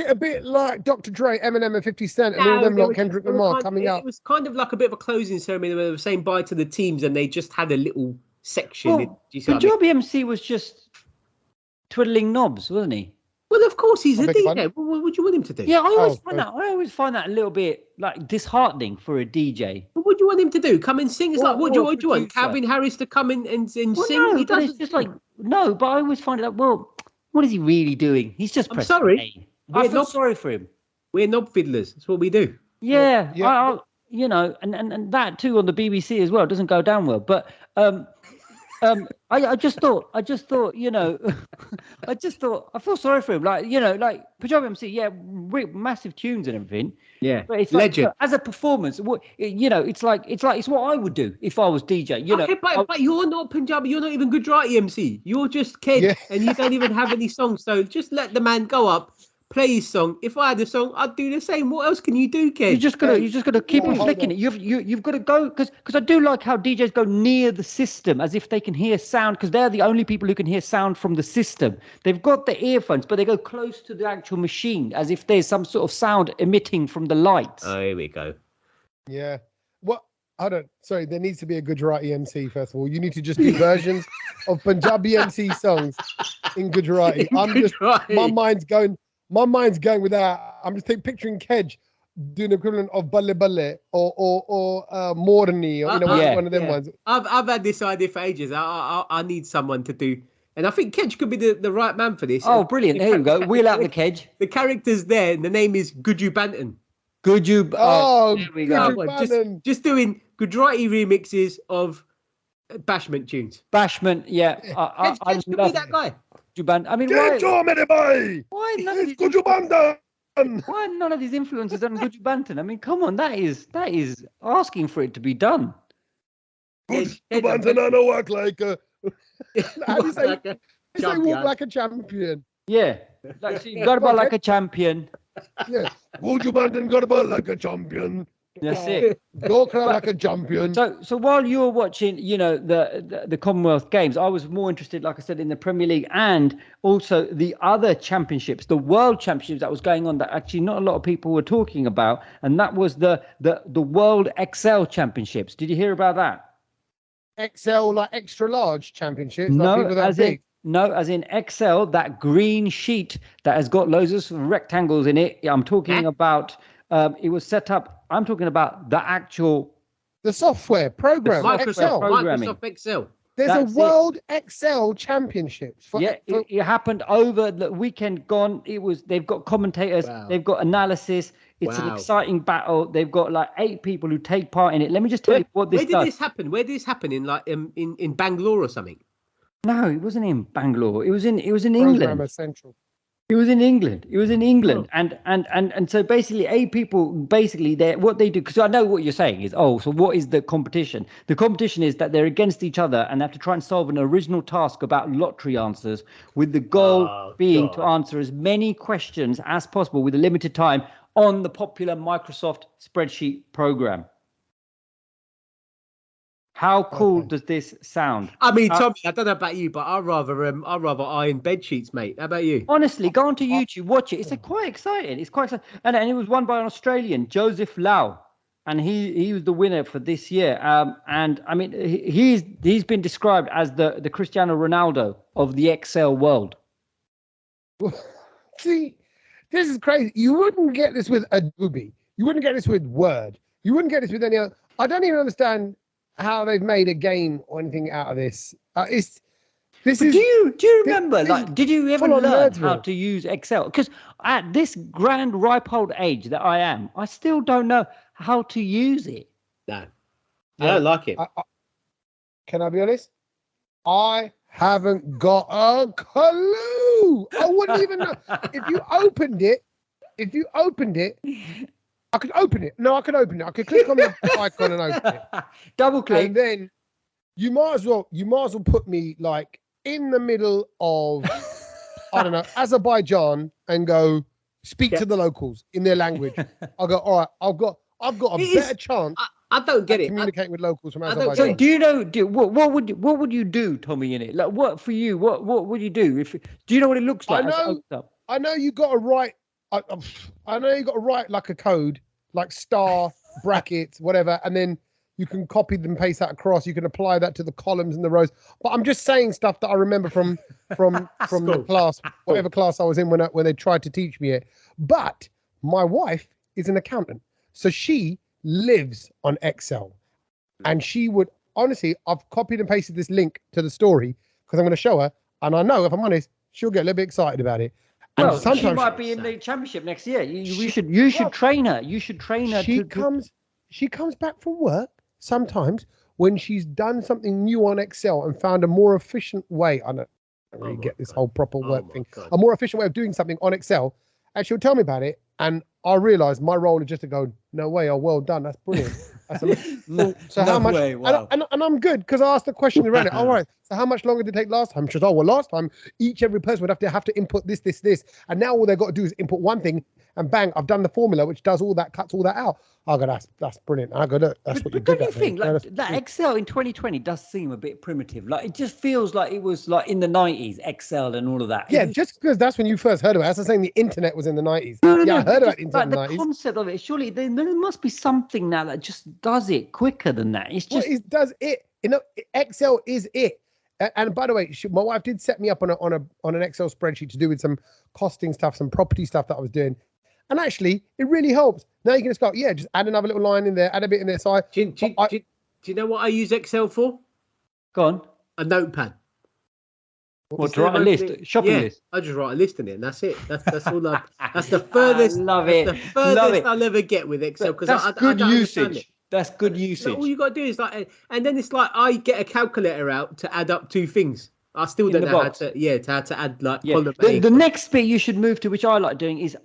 a bit like Dr. Dre, Eminem, and 50 Cent, and all them like Kendrick Lamar coming out? It was kind of like a bit of a closing ceremony where they were saying bye to the teams, and they just had a little section. Well, Punjabi MC was just twiddling knobs, wasn't he? Well, of course he's a DJ. What would you want him to do? Yeah, I always find that a little bit like disheartening for a DJ. What would you want him to do? Come and sing? It's like, what do you want? Calvin Harris to come in and sing? No, he doesn't. It's just like but I always find it like, well, what is he really doing? He's just pressing sorry. I feel sorry for him. We're knob fiddlers. That's what we do. Yeah. And that too on the BBC as well doesn't go down well. But I just thought, I feel sorry for him. Like Punjabi MC, massive tunes and everything. Yeah, but it's legend. Like, as a performance, it's what I would do if I was DJ. But you're not Punjabi. You're not even Gujarati MC. You're just Ked, and you don't even have any songs. So just let the man go up, play his song. If I had a song, I'd do the same. What else can you do, Ked? You just gotta keep on flicking it. You've got to go because I do like how DJs go near the system as if they can hear sound, because they're the only people who can hear sound from the system. They've got the earphones, but they go close to the actual machine as if there's some sort of sound emitting from the lights. Oh, here we go. Yeah. What? Sorry, there needs to be a Gujarati MC first of all. You need to just do versions of Punjabi MC songs in Gujarati. My mind's going with that. I'm just picturing Kedge doing the equivalent of Balle Balle or Morni, or one of them ones. I've had this idea for ages. I need someone to do, and I think Kedge could be the right man for this. Oh, brilliant! There you go. Wheel out the Kedge. The character's there, and the name is Guju Banton. Guju. Oh, there we go. Just doing Gujarati remixes of Bashment tunes. Bashment, yeah. Kedge could be that guy. I mean, why none of these influences on Guju Banton? I mean, come on, that is asking for it to be done. Guju Banton, I know work like a. How do you say? Walk like a champion. Yeah, like, so you got about like a champion. Yeah, Guju Banton got about like a champion. That's it. Walk like a champion. So while you were watching, the Commonwealth Games, I was more interested, like I said, in the Premier League and also the other championships, the World Championships that was going on that actually not a lot of people were talking about, and that was the World XL Championships. Did you hear about that? XL, like extra large championships? No, as in XL, that green sheet that has got loads of rectangles in it. I'm talking about. It was set up. I'm talking about the software program, Microsoft Excel. There's a World XL Championships. It happened over the weekend gone. They've got commentators. Wow. They've got analysis. It's an exciting battle. They've got like 8 people who take part in it. Let me just tell you what this does. Where did this happen? Where did this happen? In Bangalore or something? No, it wasn't in Bangalore. It was in England. Central. It was in England. And so basically, what they do, because I know what you're saying is, so what is the competition? The competition is that they're against each other and they have to try and solve an original task about lottery answers, with the goal being to answer as many questions as possible with a limited time on the popular Microsoft spreadsheet program. How cool does this sound? I mean, Tommy, I don't know about you, but I'd rather iron bed sheets, mate. How about you? Honestly, go onto YouTube, watch it. It's quite exciting. It's quite exciting. And it was won by an Australian, Joseph Lau, and he was the winner for this year. And I mean, he's been described as the Cristiano Ronaldo of the Excel world. See, this is crazy. You wouldn't get this with Adobe. You wouldn't get this with Word. You wouldn't get this with any other. I don't even understand how they've made a game or anything out of this. Do you remember? Did you ever learn how to use Excel? Because at this grand ripe old age that I am, I still don't know how to use it. No, I don't like it. Can I be honest? I haven't got a clue. I wouldn't even know. If you opened it, I could open it. No, I could open it. I could click on the icon and open it. Double click. And then you might as well put me like in the middle of, I don't know, Azerbaijan and go speak to the locals in their language. I'll go, all right, I've got a better chance. I don't get it. Communicating with locals from Azerbaijan. So do you know? What would you do, Tommy? In it, like what for you? What would you do? Do you know what it looks like? I know you got to write. I know you got to write like a code, like star brackets, whatever, and then you can copy and paste that across. You can apply that to the columns and the rows. But I'm just saying stuff that I remember from the class, whatever class I was in when they tried to teach me it. But my wife is an accountant, so she lives on Excel, and she would honestly. I've copied and pasted this link to the story because I'm going to show her, and I know if I'm honest, she'll get a little bit excited about it. Well, she might be in the championship next year. You should train her. You should train her. She comes back from work sometimes when she's done something new on Excel and found a more efficient way. I don't really get this whole proper work thing. A more efficient way of doing something on Excel, and she'll tell me about it. And I realise my role is just to go, no way, well done, that's brilliant. How much? Wow. And I'm good because I asked the question around it. All right, so how much longer did it take last time? She says, last time every person would have to input this, and now all they've got to do is input one thing, and bang, I've done the formula which does all that, cuts all that out. I go, that's brilliant. I go, that's what you're good at. Don't you think that Excel in 2020 does seem a bit primitive? Like it just feels like it was like in the 90s, Excel and all of that. Yeah, just because that's when you first heard about it. That's the saying the internet was in the 90s. I heard about internet in the 90s. The concept of it, surely there must be something now that just does it quicker than that. It's just it does it. Excel is it. And by the way, my wife did set me up on an Excel spreadsheet to do with some costing stuff, some property stuff that I was doing. And actually, it really helps. Now you can just go, just add another little line in there, add a bit in there. So do you know what I use Excel for? Go on. A notepad. What, to write a list? Shopping list? I just write a list in it and that's it. That's all that's the furthest. I love it. The furthest I'll ever get with Excel. Because that's good usage. That's good usage. All you got to do is and then it's like I get a calculator out to add up two things. I still don't know how to add like column A. The next bit you should move to, which I like doing, is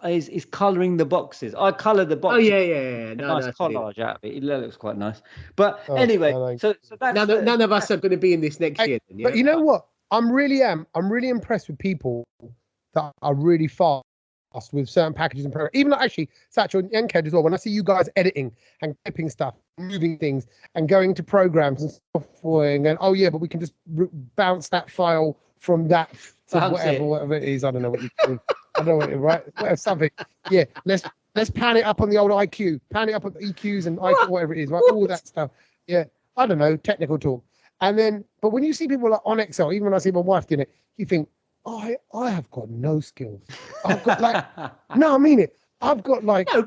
colouring the boxes. I colour the boxes. Oh yeah. Nice collage out of it. It looks quite nice. But anyway, so that's none of us are going to be in this next year. Then, But you know what? I'm really impressed with people that are really fast with certain packages and programs. Even like actually, Satchel and Ked as well. When I see you guys editing and clipping stuff, moving things, and going to programs and software, and going, but we can just bounce that file from that to whatever it is. I don't know what you do. I don't know what it, right? Whatever, something. Yeah, let's pan it up on the old IQ, pan it up on the EQs and IQ, whatever it is, right? All that stuff. Yeah, I don't know, technical talk. And then, but when you see people like on Excel, even when I see my wife doing it, you think, I have got no skills. I've got no, I mean it. I've got like no,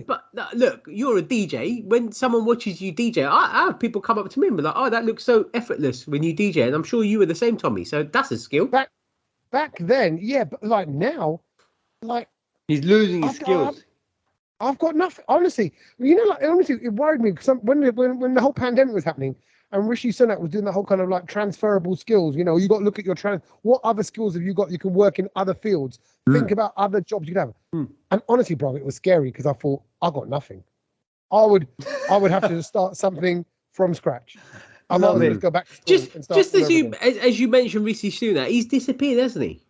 but look, you're a DJ. When someone watches you DJ, I have people come up to me and be like, that looks so effortless when you DJ, and I'm sure you were the same, Tommy. So that's a skill. Back then, yeah, but like now, like he's losing his skills. I've got nothing. Honestly, honestly, it worried me because when the whole pandemic was happening, And Rishi Sunak was doing that whole kind of like transferable skills. You know, you got to look at your what other skills have you got? You can work in other fields. Think about other jobs you could have. And honestly, bro, it was scary because I thought I got nothing. I would have to start something from scratch. I might as well just go back to school and start just as you mentioned Rishi Sunak, he's disappeared, hasn't he?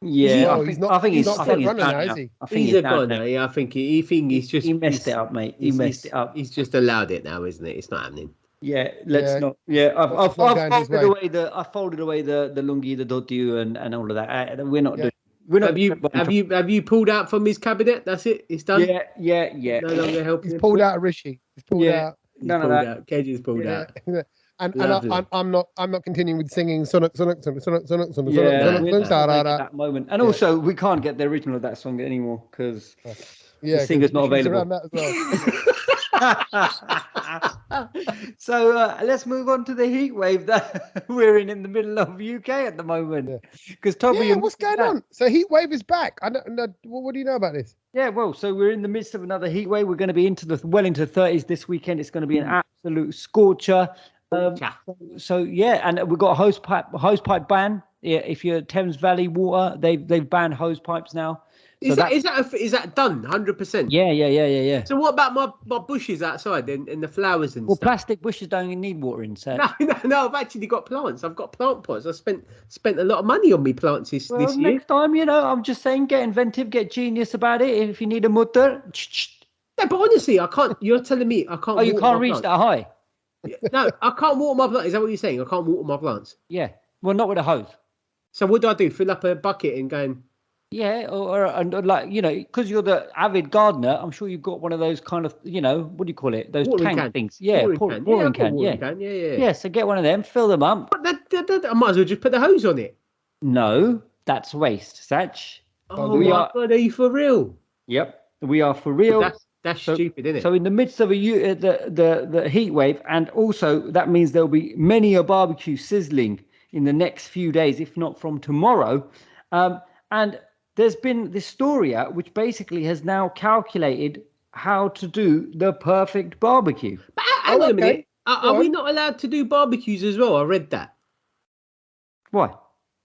Yeah, I think he's not front runner now, is he? I think he's gone now. Yeah, I think he's just he messed it up, mate. He messed it up. He's just allowed it now, isn't it? It's not happening. Yeah, let's not. Yeah, I've folded away the lungi, the dodu, and all of that. We're not doing. Have you pulled out from his cabinet? That's it. It's done. Yeah. No longer helping. He's pulled out of Rishi. He's pulled out. None of that. Kedge's pulled out. And I'm not continuing with singing Sonic. That moment. And also, we can't get the original of that song anymore because the singer's not available. So let's move on to the heat wave that we're in the middle of UK at the moment. Because Tommy, what's going on? So heat wave is back. I don't know. What do you know about this? Yeah, well, so we're in the midst of another heat wave. We're going to be into the 30s this weekend. It's going to be an absolute scorcher. So and we've got a hose pipe ban. Yeah, if you're Thames Valley water, they've banned hose pipes now. Is that done 100%? Yeah. So what about my bushes outside and the flowers and stuff? Well, plastic bushes don't even need watering, so. No. I've actually got plants. I've got plant pots. I spent a lot of money on me plants this year. Next time, I'm just saying, get inventive, get genius about it. If you need a mutter. No, but honestly, I can't. You're telling me I can't. Oh, you can't reach that high. No, I can't water my plants. Is that what you're saying? I can't water my plants. Yeah. Well, not with a hose. So what do I do? Fill up a bucket and go and. Yeah, or like because you're the avid gardener, I'm sure you've got one of those kind of what do you call it? Those watering tank things. Yeah, watering can. Yeah. So get one of them, fill them up. But I might as well just put the hose on it. No, that's waste, Sach. Oh my God, are you for real? Yep, we are for real. That's stupid, isn't it? So in the midst of the heat wave, and also that means there'll be many a barbecue sizzling in the next few days, if not from tomorrow, and there's been this story out which basically has now calculated how to do the perfect barbecue. But hang on a minute. Are we not allowed to do barbecues as well? I read that. Why?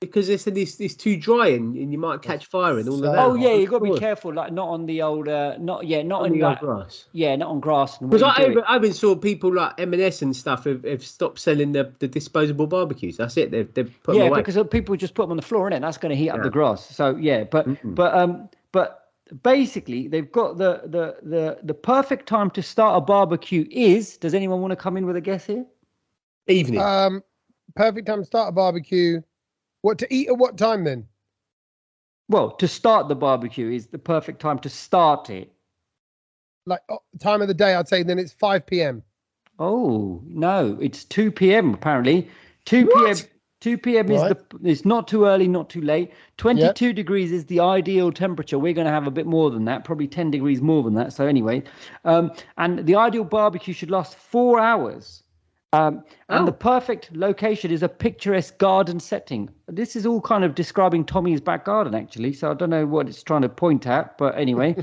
Because they said it's too dry and you might catch fire and all of that. Oh yeah, you've got to be careful, like not on the old, not on the old grass. Yeah, not on grass. Because I even saw people like M&S and stuff have stopped selling the disposable barbecues. That's it. They've put them away. Because people just put them on the floor, innit? That's going to heat up the grass. So yeah, but basically they've got the perfect time to start a barbecue is. Does anyone want to come in with a guess here? Evening. Perfect time to start a barbecue. What to eat at what time then? Well, to start the barbecue is the perfect time to start it. Like time of the day, I'd say then it's 5 p.m. Oh, no, it's 2 p.m. apparently. 2 p.m. 2 p.m. is not too early, not too late. 22 degrees is the ideal temperature. We're going to have a bit more than that, probably 10 degrees more than that. So anyway, and the ideal barbecue should last 4 hours. And the perfect location is a picturesque garden setting. This is all kind of describing Tommy's back garden, actually. So I don't know what it's trying to point at, but anyway,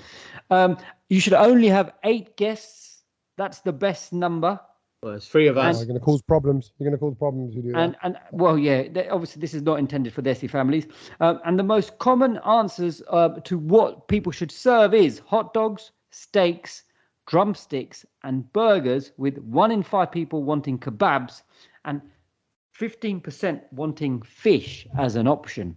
you should only have 8 guests. That's the best number. Well, it's 3 of us. You're going to cause problems. You're going to cause problems if you do that. And well, yeah, obviously this is not intended for Desi families. And the most common answers to what people should serve is hot dogs, steaks, drumsticks and burgers, with 1 in 5 people wanting kebabs and 15% wanting fish as an option.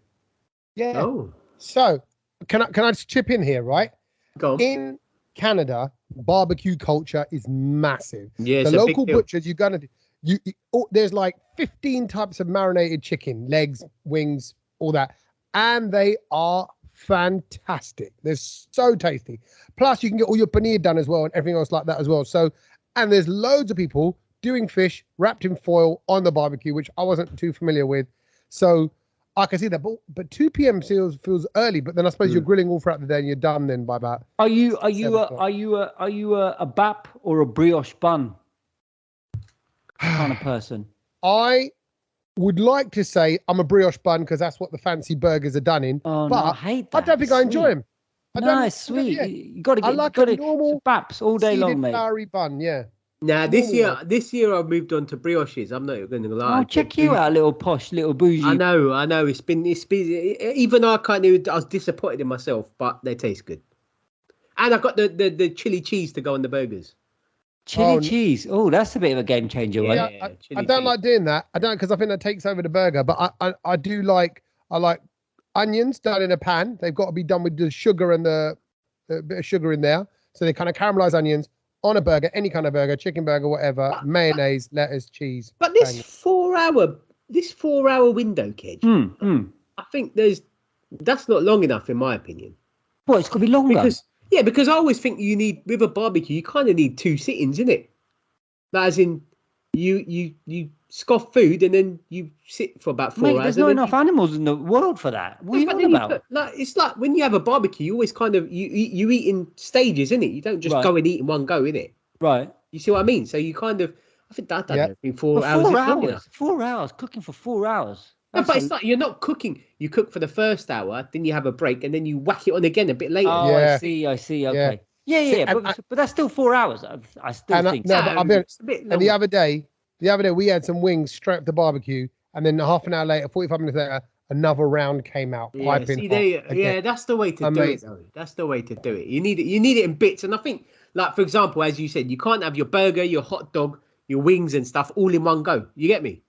Yeah. Oh. So can I just chip in here, right? Go on. In Canada, barbecue culture is massive. Yeah, the local butchers, you're gonna there's like 15 types of marinated chicken, legs, wings, all that, and they are fantastic. They're so tasty. Plus you can get all your paneer done as well and everything else like that as well. So, and there's loads of people doing fish wrapped in foil on the barbecue, which I wasn't too familiar with. So I can see that, but 2 p.m. feels early. But then I suppose you're grilling all throughout the day and you're done then by about. Are you a bap or a brioche bun kind of person? I would like to say I'm a brioche bun because that's what the fancy burgers are done in. Oh, but no, I hate that. I don't think I enjoy them. No, it's sweet. You got to get I like a normal baps all day long, mate. Flowery bun, yeah. Nah, this year I've moved on to brioches. I'm not going to lie. Oh, check you out, little posh, little bougie. I know. It's been. Even I was disappointed in myself, but they taste good. And I've got the chili cheese to go on the burgers. Chili cheese. Oh, that's a bit of a game changer, right? Yeah, I don't like doing that. I don't, because I think that takes over the burger. But I do like onions done in a pan. They've got to be done with the sugar and the bit of sugar in there. So they kind of caramelize onions on a burger, any kind of burger, chicken burger, whatever, mayonnaise, lettuce, cheese. But this 4 hour window, Kedge, I think that's not long enough in my opinion. Well, it's got to be longer. Because I always think you need, with a barbecue, you kind of need 2 sittings, innit? As in, you scoff food and then you sit for about 4 hours. There's not enough animals in the world for that. What are you talking about? It's like when you have a barbecue, you always kind of you eat in stages, innit? You don't just go and eat in one go, innit? Right. You see what I mean? So you kind of, I think that doesn't think 4 hours. 4 hours cooking for 4 hours. No, but it's not. You're not cooking. You cook for the first hour, then you have a break, and then you whack it on again a bit later. Oh, yeah. I see. Okay. Yeah. But that's still 4 hours. I still think. No, but I'll be honest. And the other day we had some wings straight up the barbecue, and then half an hour later, 45 minutes later, another round came out. That's the way to do it. Though. That's the way to do it. You need it in bits, and I think, like for example, as you said, you can't have your burger, your hot dog, your wings, and stuff all in one go. You get me?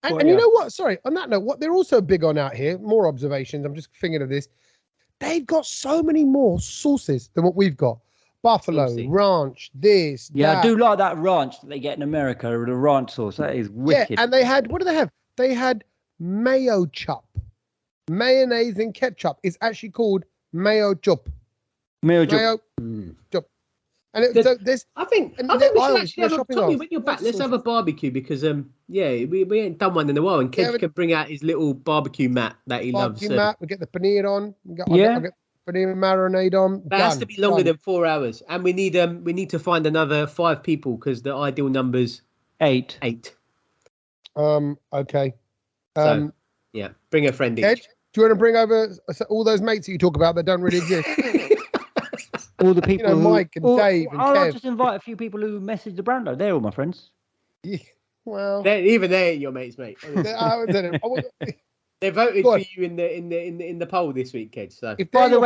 And you know what? Sorry, on that note, what they're also big on out here, more observations, I'm just thinking of this. They've got so many more sauces than what we've got. Buffalo, ranch, this, that. I do like that ranch that they get in America, or the ranch sauce. That is wicked. Yeah, and they had, what do they have? They had mayo chop. Mayonnaise and ketchup is actually called mayo chop. Mayo chop. And I think we should actually have Tommy, when you're back, let's have a barbecue because we ain't done one in a while, and Kedge can bring out his little barbecue mat that he loves. Barbecue mat, we get the paneer on. I get paneer marinade on. That has to be longer than 4 hours, and we need to find another 5 people because the ideal number's 8. Okay. Bring a friend in. Kedge, do you want to bring over all those mates that you talk about that don't really exist? All the people, Mike and Dave and Kev. I'll just invite a few people who message the Brownload. They're all my friends. Yeah, well, they're your mates, mate. They voted for you in the poll this week, Kedge. So, by the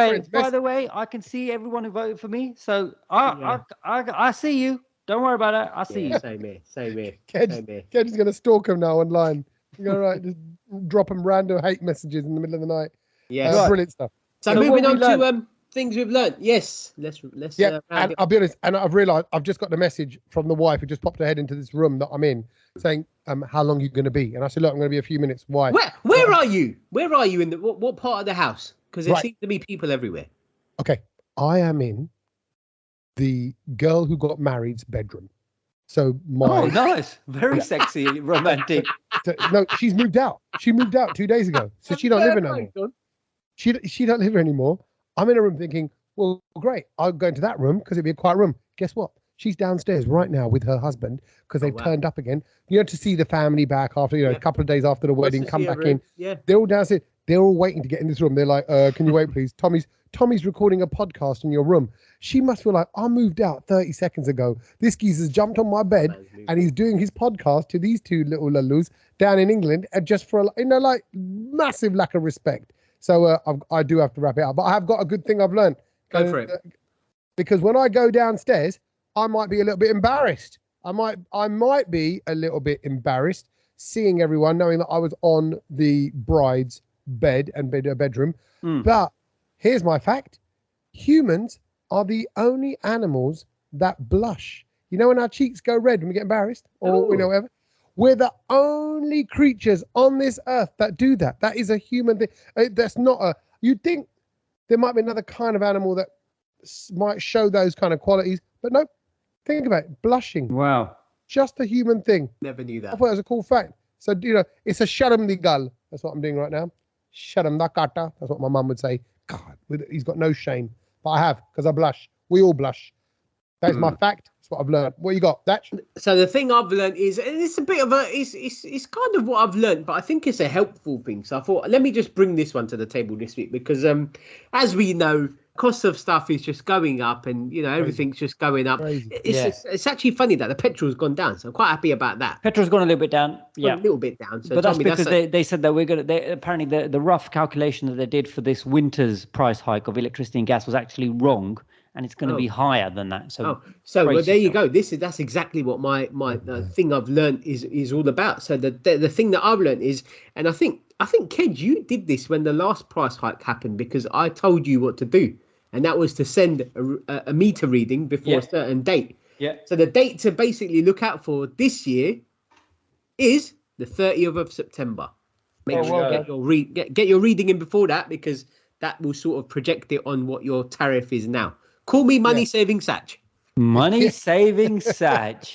way, I can see everyone who voted for me. So I see you. Don't worry about it. I see you. Same here. Kedge is gonna stalk him now online. You're gonna just drop him random hate messages in the middle of the night. Yeah, brilliant stuff. So moving on to things we've learned. Yes, let's. Yeah, and I'll be honest. And I've realised I've just got the message from the wife who just popped her head into this room that I'm in, saying, "How long are you going to be?" And I said, "Look, I'm going to be a few minutes." Why? Where are you? Where are you in the what part of the house? Because there seems to be people everywhere. Okay, I am in the girl who got married's bedroom. So nice, very sexy, romantic. No, she's moved out. She moved out 2 days ago, so she don't live in anymore. She don't live here anymore. I'm in a room thinking, well, great. I'll go into that room because it'd be a quiet room. Guess what? She's downstairs right now with her husband because they've turned up again. To see the family back after, a couple of days after the wedding, come back in. Yeah. They're all downstairs. They're all waiting to get in this room. They're like, can you wait, please? Tommy's recording a podcast in your room. She must feel like, I moved out 30 seconds ago. This geezer's jumped on my bed and he's doing his podcast to these two little lallus down in England, and just for, massive lack of respect. So I do have to wrap it up. But I have got a good thing I've learned. Go for it. Because when I go downstairs, I might be a little bit embarrassed. I might be a little bit embarrassed seeing everyone, knowing that I was on the bride's bed and bedroom. But here's my fact. Humans are the only animals that blush. You know when our cheeks go red when we get embarrassed? Or whatever? We're the only creatures on this earth that do that. That is a human thing. That's not you'd think there might be another kind of animal that might show those kind of qualities, but no. Think about it. Blushing. Wow. Just a human thing. Never knew that. I thought it was a cool fact. So, it's a sharam digal. That's what I'm doing right now. Sharam dakata. That's what my mum would say. God, he's got no shame. But I have, because I blush. We all blush. That's my fact. That's what I've learned. What you got, Thatch? So the thing I've learned is, and it's a bit of it's kind of what I've learned, but I think it's a helpful thing. So I thought, let me just bring this one to the table this week because, as we know, cost of stuff is just going up, and everything's just going up. It's actually funny that the petrol's gone down, so I'm quite happy about that. Petrol's gone a little bit down. Yeah, a little bit down. So but that's because they said that apparently the rough calculation that they did for this winter's price hike of electricity and gas was actually wrong. And it's going to be higher than that. So well, there you go. That's exactly what my thing I've learned is all about. So the thing that I've learned is, and I think Ked, you did this when the last price hike happened because I told you what to do, and that was to send a meter reading before a certain date. Yeah. So the date to basically look out for this year is the 30th of September. Make sure you get your reading in before that because that will sort of project it on what your tariff is now. Call me Money Saving Sach. Money Saving Sach.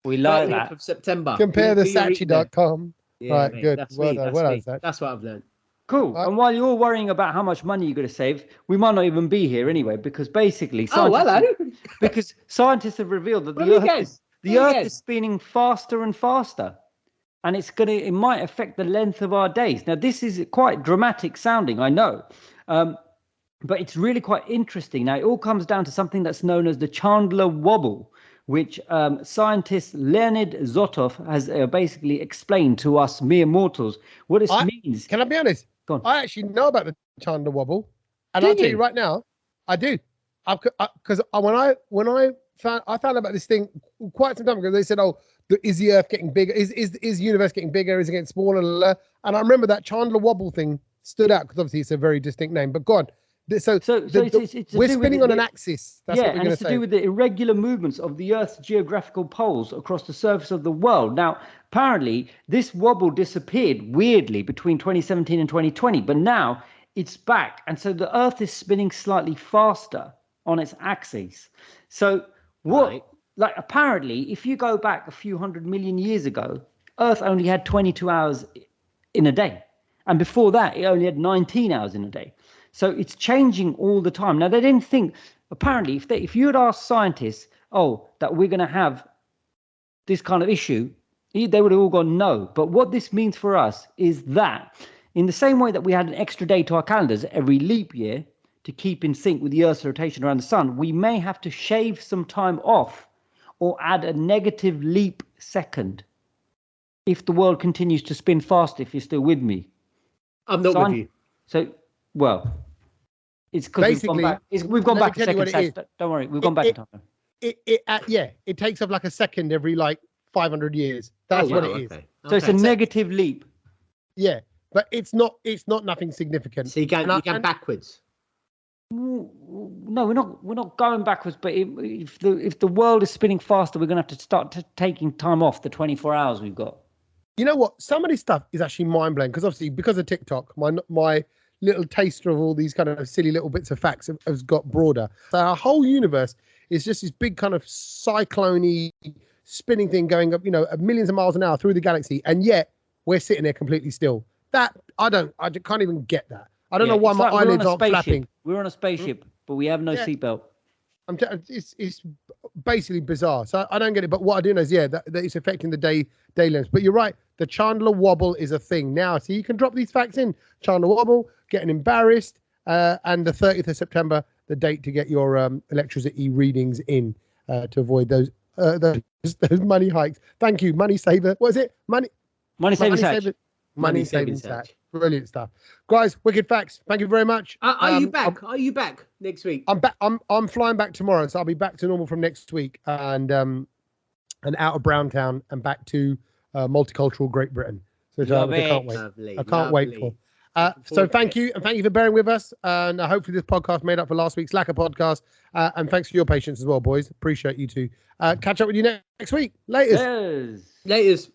We like that. Of September. Compare the Sachi.com. Yeah, right, mate, good. That's well me. done. That's well me. done, that's what I've learned. Cool. And while you're worrying about how much money you're going to save, we might not even be here anyway, because basically, because scientists have revealed that the Earth is spinning faster and faster, and it might affect the length of our days. Now, this is quite dramatic sounding, I know. But it's really quite interesting. Now, it all comes down to something that's known as the Chandler wobble, which scientist Leonid Zotov has basically explained to us mere mortals what it means. Can I be honest? Go on. I actually know about the Chandler wobble, and I'll tell you right now, I do. Because when I found about this thing quite some time ago, they said, "Oh, is the Earth getting bigger? Is the universe getting bigger? Is it getting smaller?" And I remember that Chandler wobble thing stood out because obviously it's a very distinct name. But go on. So we're spinning on an axis. That's what we're going to say. To do with the irregular movements of the Earth's geographical poles across the surface of the world. Now, apparently, this wobble disappeared weirdly between 2017 and 2020, but now it's back. And so the Earth is spinning slightly faster on its axis. So apparently, if you go back a few 100 million years ago, Earth only had 22 hours in a day. And before that, it only had 19 hours in a day. So it's changing all the time. Now, they didn't think, apparently, if you had asked scientists, that we're going to have this kind of issue, they would have all gone no. But what this means for us is that in the same way that we had an extra day to our calendars every leap year to keep in sync with the Earth's rotation around the sun, we may have to shave some time off or add a negative leap second if the world continues to spin fast, if you're still with me. I'm not with you. So, it's because we've gone back a second. Don't worry, we've gone back in time. It takes up like a second every 500 years. That's what it is. So it's a negative leap. Yeah, but it's not nothing significant. So you go backwards. No, we're not going backwards. But if the world is spinning faster, we're going to have to start taking time off the 24 hours we've got. You know what? Some of this stuff is actually mind blowing because obviously because of TikTok, my little taster of all these kind of silly little bits of facts has got broader. So our whole universe is just this big kind of cyclone-y spinning thing going up, millions of miles an hour through the galaxy, and yet we're sitting there completely still. That I can't even get that. I don't know why my eyelids aren't flapping. We're on a spaceship, but we have no seatbelt. It's basically bizarre. So I don't get it. But what I do know is, that it's affecting the day lengths. But you're right. The Chandler wobble is a thing now. So you can drop these facts in. Chandler wobble, getting embarrassed, and the 30th of September, the date to get your electricity readings in to avoid those money hikes. Thank you, Money Saver. What is it? Money Saving Sach. Money Saving Sach. Brilliant stuff, guys. Wicked facts. Thank you very much. Are you back? Are you back next week? I'm back. I'm flying back tomorrow, so I'll be back to normal from next week, and out of Browntown and back to multicultural Great Britain. So I can't wait. I can't wait for. So thank you, and thank you for bearing with us. And hopefully this podcast made up for last week's lack of podcast. And thanks for your patience as well, boys. Appreciate you too. Catch up with you next week. Laters. Laters.